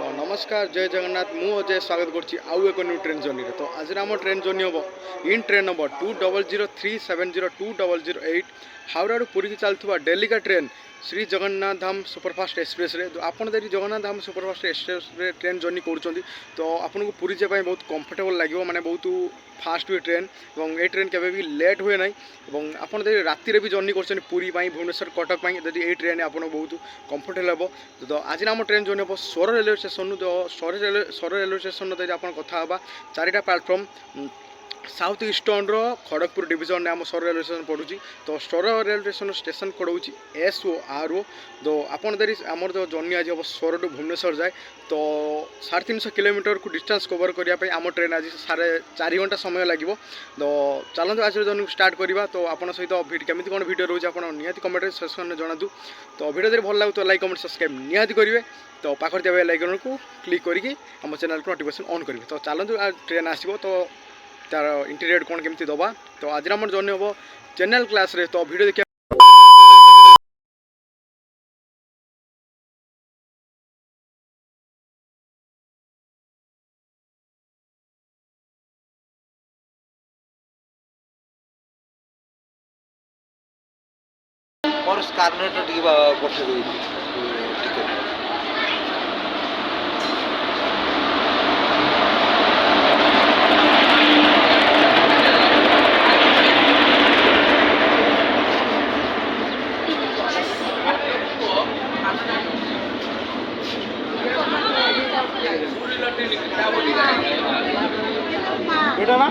तो नमस्कार जय जगन्नाथ मु अजय स्वागत करछि आउ एक न्यू ट्रेन जर्नी तो आज आम ट्रेन जर्नी हम इन ट्रेन नंबर 2003702008 हावड़ा पुरी की चलता डेली का ट्रेन श्री जगन्नाथ धाम सुपरफास्ट एक्सप्रेस रे तो आपन यदि जगन्नाथ धाम सुपरफास्ट एक्सप्रेस रे ट्रेन जर्नी करुँच तो आपन को पुरी जाए बहुत कंफर्टेबल लगे माने बहुत फास्ट हुए ट्रेन और ये ट्रेन केवे भी लेट हुए ना आपड़ राति भी जर्नी कर पुरी भुवनेश्वर कटक यदि ये ट्रेन आप बहुत कंफर्टेबल हे तो आज आम ट्रेन जर्नी हम सोर रेलवे स्टेशन तो सोर रेलवे स्टेशन आप कथा चारिटा platform south eastern Kharagpur division में आम सोर रेलवे स्टेशन पड़ुची तो सोर रेलवे स्टेशन कोड हूँ SORO तो आपन आमर जो जर्नी आज हम सोर टू भुवनेश्वर जाए तो 350 किलोमीटर को डिस्टेंस कवर करने आम ट्रेन आज 4.5 घंटा समय लगे तो चलते आज जर्नी स्टार्ट करवा तो आप सहित केमी कौन वीडियो रोचे आप निहाती कमेंट सेक्शन में जनातु तो वीडियो भल लगे तो लाइक कमेंट सब्सक्राइब निहाती करेंगे तो पाखर बेल आइकन को क्लिक करके आम चैनल को नोटिफिकेशन ऑन करेंगे तो चलते आज ट्रेन आसो तो तार इंटीरियर कौन केमती दबा तो आज आम जर्नी हम जनरल क्लास रे तो वीडियो देखिए मोर स्कैनर टी पठे टिकेट बेटा ना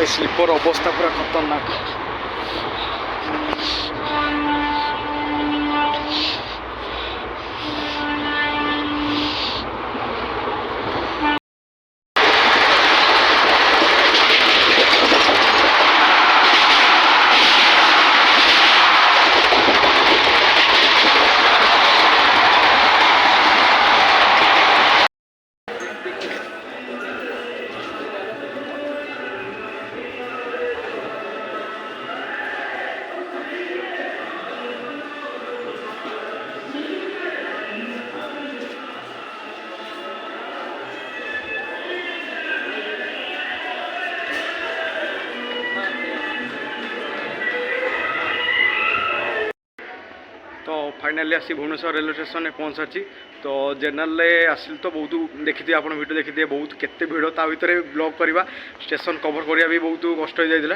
स्लीपर अवस्था पूरा खतरनाक तो फाइनाली आसी भुवनेश्वर रेलवे स्टेशन में पहुँच सारी तो जनरल आसिल तो बहुत देखी आप वीडियो देखी बहुत केते भिड़ ता भर ब्लॉग करवा स्टेशन कवर करवा भी बहुत कष्ट हो जाता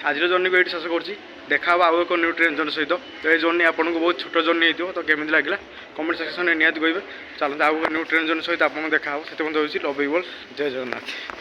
आज जर्नी को ये शेष कर देखा आउ एक न्यू ट्रेन जर्नी सहित तो ये जर्नी आपको बहुत छोट जर्नी हो तो केमी लगे कमेंट सेक्शन में निहाती कहे चलते आउ न्यू ट्रेन जर्नी सहित आपको देखा से लव यू ऑल जय जगन्नाथ।